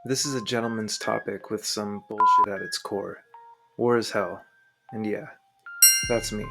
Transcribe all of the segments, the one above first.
This is a gentleman's topic with some bullshit at its core. War is hell. And yeah, that's me.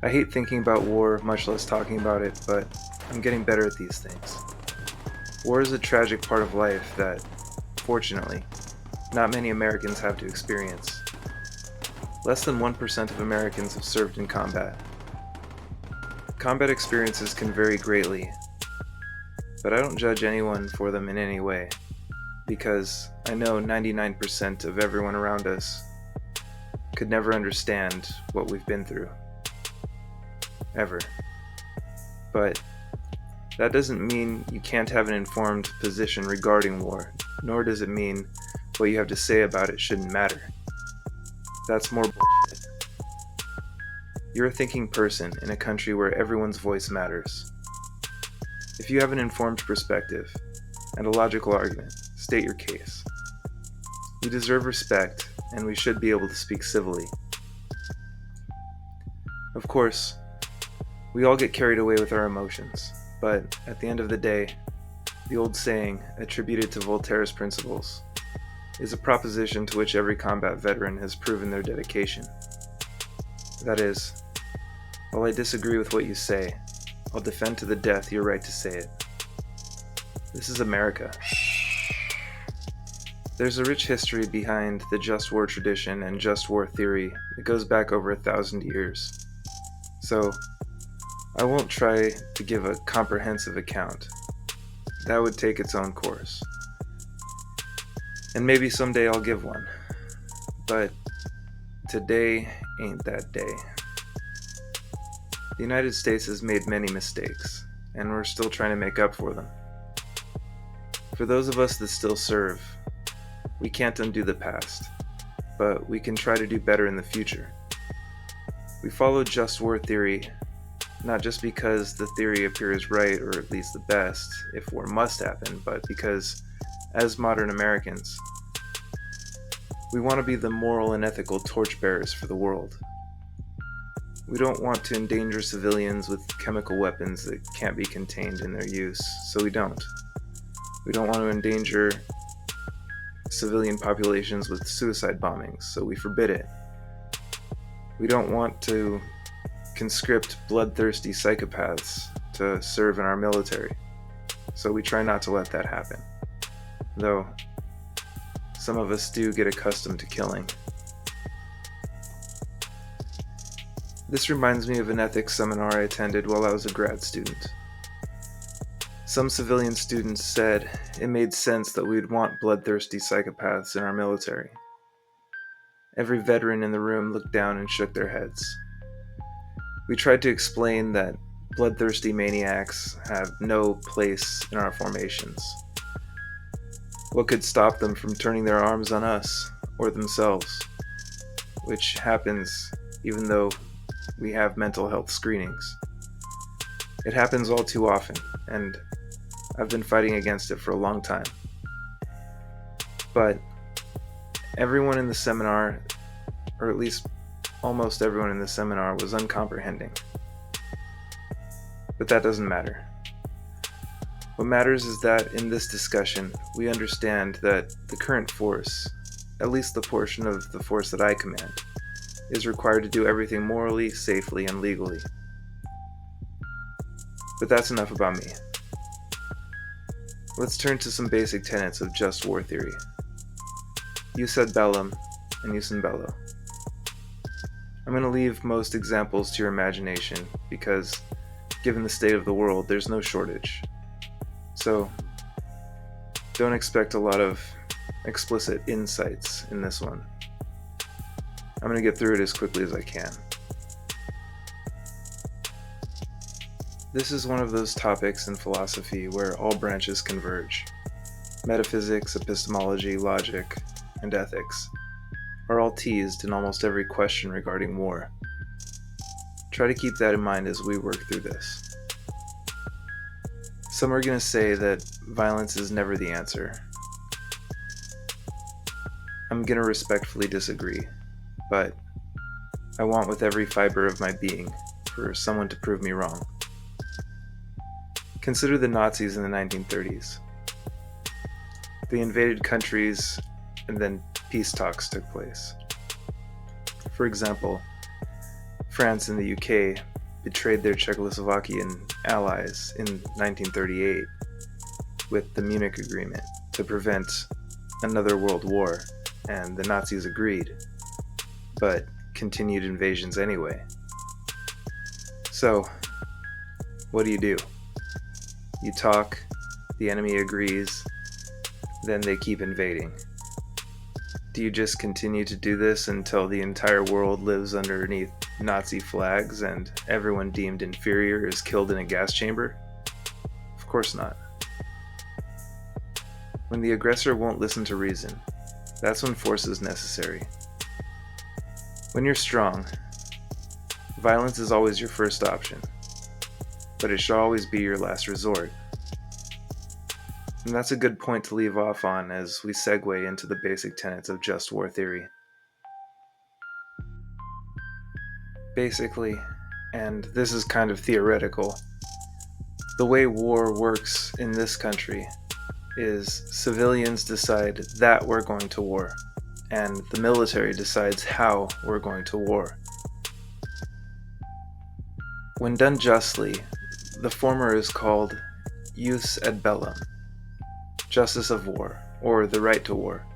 I hate thinking about war, much less talking about it, but I'm getting better at these things. War is a tragic part of life that, fortunately, not many Americans have to experience. Less than 1% of Americans have served in combat. Combat experiences can vary greatly, but I don't judge anyone for them in any way, because I know 99% of everyone around us could never understand what we've been through. Ever. But that doesn't mean you can't have an informed position regarding war, nor does it mean what you have to say about it shouldn't matter. That's more bullshit. You're a thinking person in a country where everyone's voice matters. If you have an informed perspective and a logical argument, state your case. We deserve respect, and we should be able to speak civilly. Of course, we all get carried away with our emotions, but at the end of the day, the old saying, attributed to Voltaire's principles, is a proposition to which every combat veteran has proven their dedication. That is, while I disagree with what you say, I'll defend to the death your right to say it. This is America. There's a rich history behind the just war tradition and just war theory that goes back over 1,000 years. So, I won't try to give a comprehensive account. That would take its own course. And maybe someday I'll give one. But today ain't that day. The United States has made many mistakes, and we're still trying to make up for them. For those of us that still serve, we can't undo the past, but we can try to do better in the future. We follow just war theory not just because the theory appears right or at least the best if war must happen, but because, as modern Americans, we want to be the moral and ethical torchbearers for the world. We don't want to endanger civilians with chemical weapons that can't be contained in their use, so we don't. We don't want to endanger civilian populations with suicide bombings, so we forbid it. We don't want to conscript bloodthirsty psychopaths to serve in our military, so we try not to let that happen. Though, some of us do get accustomed to killing. This reminds me of an ethics seminar I attended while I was a grad student. Some civilian students said it made sense that we'd want bloodthirsty psychopaths in our military. Every veteran in the room looked down and shook their heads. We tried to explain that bloodthirsty maniacs have no place in our formations. What could stop them from turning their arms on us or themselves? Which happens even though we have mental health screenings. It happens all too often, and I've been fighting against it for a long time. But everyone in the seminar, or at least almost everyone in the seminar, was uncomprehending. But that doesn't matter. What matters is that in this discussion, we understand that the current force, at least the portion of the force that I command, is required to do everything morally, safely, and legally. But that's enough about me. Let's turn to some basic tenets of just war theory. Jus Ad Bellum and Jus in Bello. I'm going to leave most examples to your imagination because, given the state of the world, there's no shortage. So, don't expect a lot of explicit insights in this one. I'm going to get through it as quickly as I can. This is one of those topics in philosophy where all branches converge. Metaphysics, epistemology, logic, and ethics are all teased in almost every question regarding war. Try to keep that in mind as we work through this. Some are going to say that violence is never the answer. I'm going to respectfully disagree, but I want with every fiber of my being for someone to prove me wrong. Consider the Nazis in the 1930s. They invaded countries, and then peace talks took place. For example, France and the UK betrayed their Czechoslovakian allies in 1938 with the Munich Agreement to prevent another world war, and the Nazis agreed, but continued invasions anyway. So, what do? You talk, the enemy agrees, then they keep invading. Do you just continue to do this until the entire world lives underneath Nazi flags and everyone deemed inferior is killed in a gas chamber? Of course not. When the aggressor won't listen to reason, that's when force is necessary. When you're strong, violence is always your first option, but it should always be your last resort. And that's a good point to leave off on as we segue into the basic tenets of just war theory. Basically, and this is kind of theoretical, the way war works in this country is civilians decide that we're going to war, and the military decides how we're going to war. When done justly, the former is called Jus Ad Bellum, justice of war, or the right to war,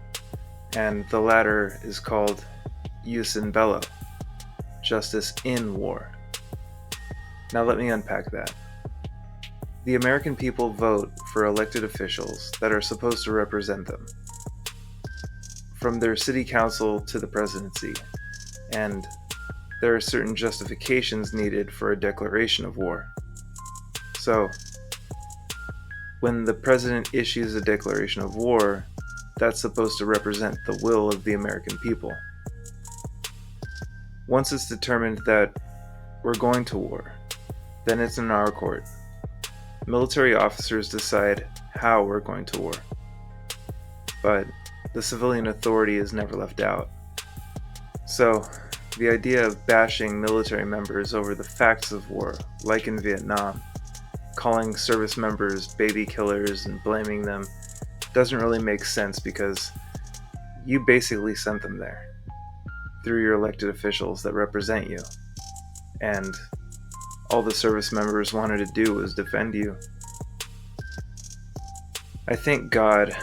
and the latter is called Jus in Bello, justice in war. Now let me unpack that. The American people vote for elected officials that are supposed to represent them, from their city council to the presidency, and there are certain justifications needed for a declaration of war. So, when the president issues a declaration of war, that's supposed to represent the will of the American people. Once it's determined that we're going to war, then it's in our court. Military officers decide how we're going to war. But the civilian authority is never left out. So, the idea of bashing military members over the facts of war, like in Vietnam, calling service members baby killers and blaming them, doesn't really make sense because you basically sent them there through your elected officials that represent you. And all the service members wanted to do was defend you. I thank God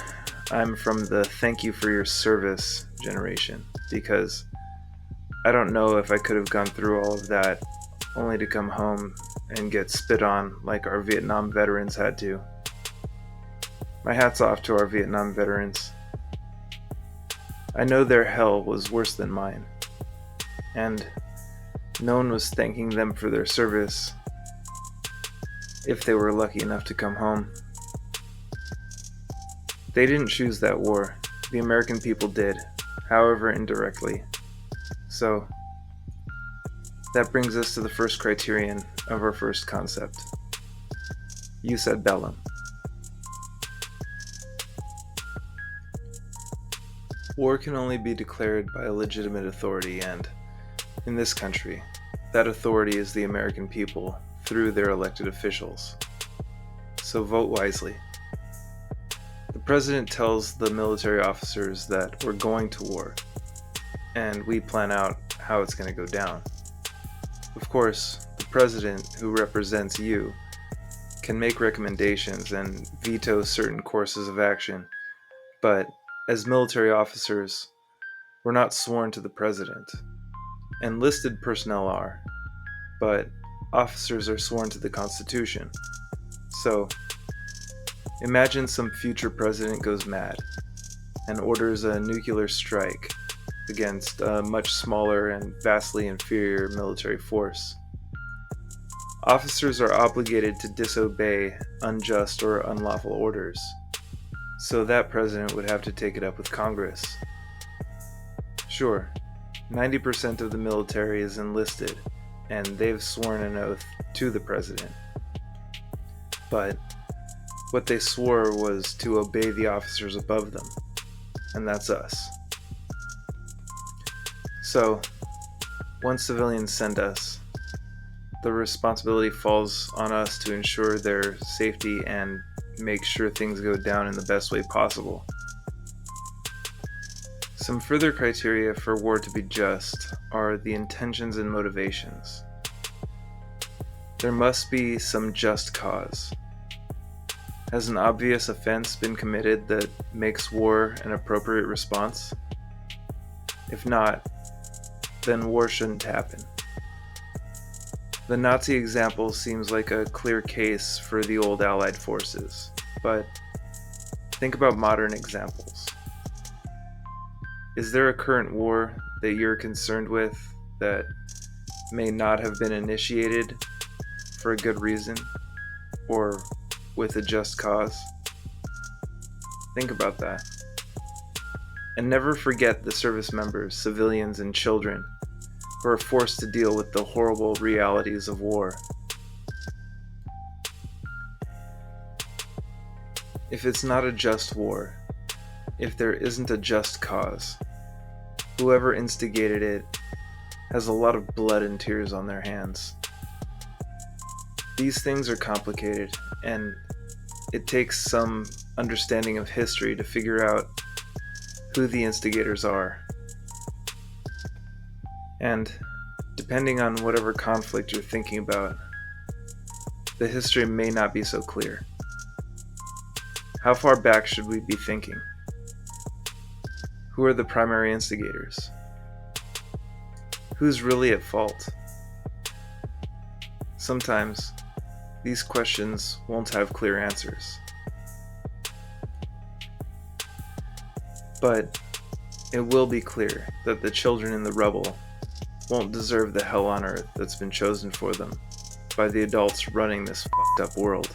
I'm from the thank you for your service generation, because I don't know if I could have gone through all of that only to come home and get spit on like our Vietnam veterans had to. My hat's off to our Vietnam veterans. I know their hell was worse than mine, and no one was thanking them for their service if they were lucky enough to come home. They didn't choose that war. The American people did, however indirectly. So, that brings us to the first criterion of our first concept. Jus Ad Bellum. War can only be declared by a legitimate authority, and, in this country, that authority is the American people through their elected officials. So vote wisely. The president tells the military officers that we're going to war, and we plan out how it's going to go down. Of course, the president, who represents you, can make recommendations and veto certain courses of action, but as military officers, we're not sworn to the president. Enlisted personnel are, but officers are sworn to the Constitution. So, imagine some future president goes mad and orders a nuclear strike against a much smaller and vastly inferior military force. Officers are obligated to disobey unjust or unlawful orders, so that president would have to take it up with Congress. Sure, 90% of the military is enlisted, and they've sworn an oath to the president. But what they swore was to obey the officers above them, and that's us. So, once civilians send us, the responsibility falls on us to ensure their safety and make sure things go down in the best way possible. Some further criteria for war to be just are the intentions and motivations. There must be some just cause. Has an obvious offense been committed that makes war an appropriate response? If not, then war shouldn't happen. The Nazi example seems like a clear case for the old Allied forces, but think about modern examples. Is there a current war that you're concerned with that may not have been initiated for a good reason or with a just cause? Think about that. And never forget the service members, civilians, and children who are forced to deal with the horrible realities of war. If it's not a just war, if there isn't a just cause, whoever instigated it has a lot of blood and tears on their hands. These things are complicated, and it takes some understanding of history to figure out who the instigators are. And depending on whatever conflict you're thinking about, the history may not be so clear. How far back should we be thinking? Who are the primary instigators? Who's really at fault? Sometimes, these questions won't have clear answers. But it will be clear that the children in the rubble won't deserve the hell on earth that's been chosen for them by the adults running this fucked up world.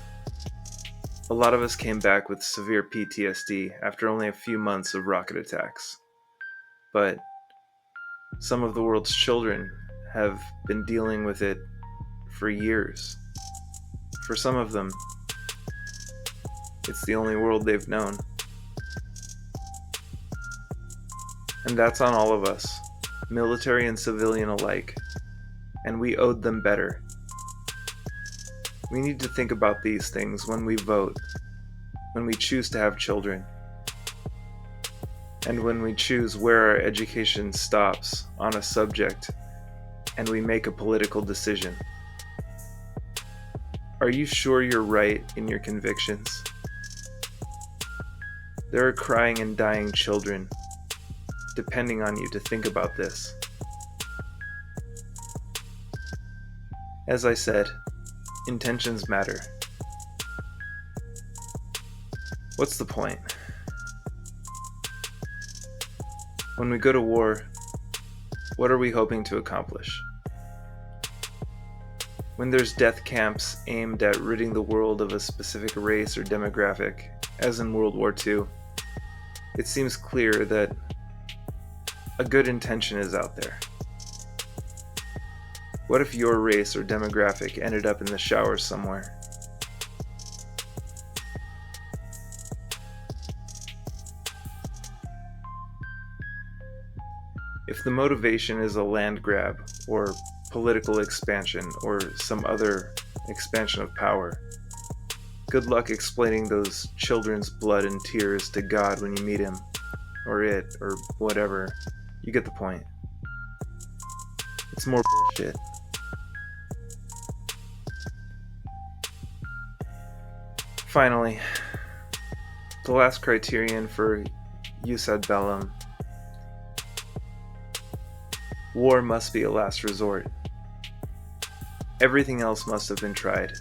A lot of us came back with severe PTSD after only a few months of rocket attacks. But some of the world's children have been dealing with it for years. For some of them, it's the only world they've known. And that's on all of us, military and civilian alike, and we owed them better. We need to think about these things when we vote, when we choose to have children, and when we choose where our education stops on a subject and we make a political decision. Are you sure you're right in your convictions? There are crying and dying children depending on you to think about this. As I said, intentions matter. What's the point? When we go to war, what are we hoping to accomplish? When there's death camps aimed at ridding the world of a specific race or demographic, as in World War II, it seems clear that a good intention is out there. What if your race or demographic ended up in the showers somewhere? If the motivation is a land grab or political expansion or some other expansion of power, good luck explaining those children's blood and tears to God when you meet him, or it, or whatever. You get the point. It's more bullshit. Finally, the last criterion for Jus Ad Bellum: war must be a last resort. Everything else must have been tried.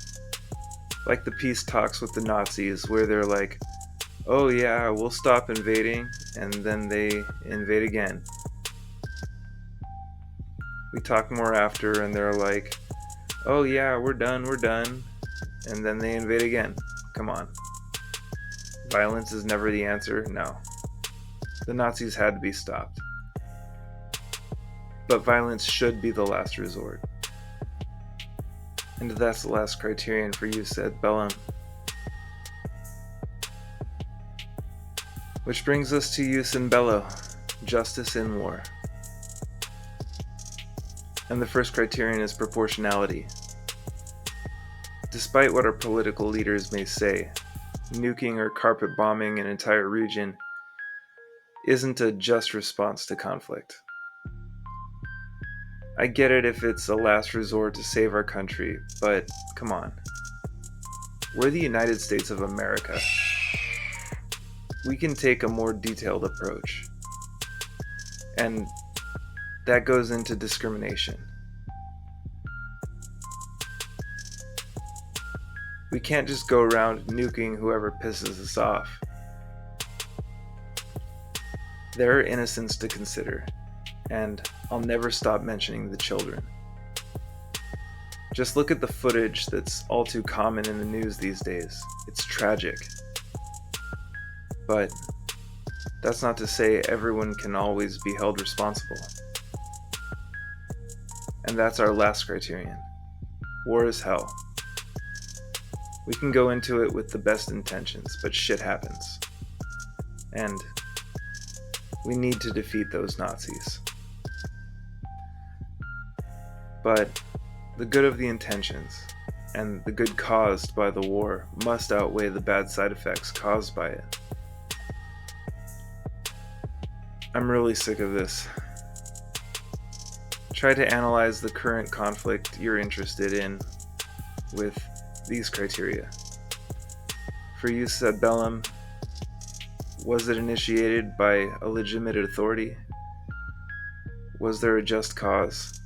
Like the peace talks with the Nazis, where they're like, oh yeah, we'll stop invading, and then they invade again. We talk more after, and they're like, oh yeah, we're done, and then they invade again. Come on. Violence is never the answer? No. The Nazis had to be stopped. But violence should be the last resort. And that's the last criterion for Jus Ad Bellum. Which brings us to Jus in Bello, justice in war. And the first criterion is proportionality. Despite what our political leaders may say, nuking or carpet bombing an entire region isn't a just response to conflict. I get it if it's a last resort to save our country, but come on. We're the United States of America. We can take a more detailed approach. And that goes into discrimination. We can't just go around nuking whoever pisses us off. There are innocents to consider, and I'll never stop mentioning the children. Just look at the footage that's all too common in the news these days. It's tragic. But that's not to say everyone can always be held responsible. And that's our last criterion. War is hell. We can go into it with the best intentions, but shit happens. And we need to defeat those Nazis. But the good of the intentions and the good caused by the war must outweigh the bad side effects caused by it. I'm really sick of this. Try to analyze the current conflict you're interested in with these criteria. For Jus Ad Bellum, was it initiated by a legitimate authority? Was there a just cause?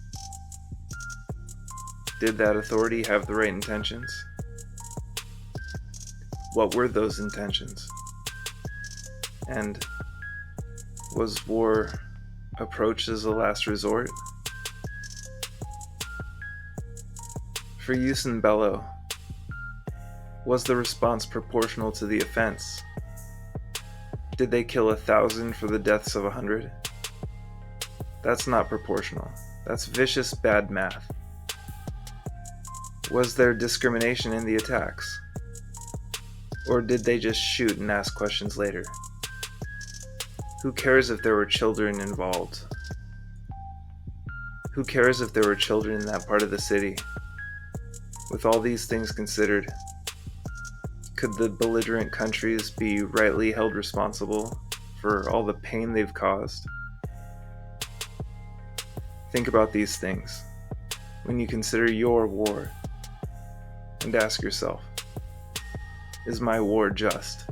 Did that authority have the right intentions? What were those intentions? And was war approached as a last resort? For Jus Ad Bello, was the response proportional to the offense? Did they kill 1,000 for the deaths of 100? That's not proportional. That's vicious bad math. Was there discrimination in the attacks? Or did they just shoot and ask questions later? Who cares if there were children involved? Who cares if there were children in that part of the city? With all these things considered, could the belligerent countries be rightly held responsible for all the pain they've caused? Think about these things when you consider your war, and ask yourself, is my war just?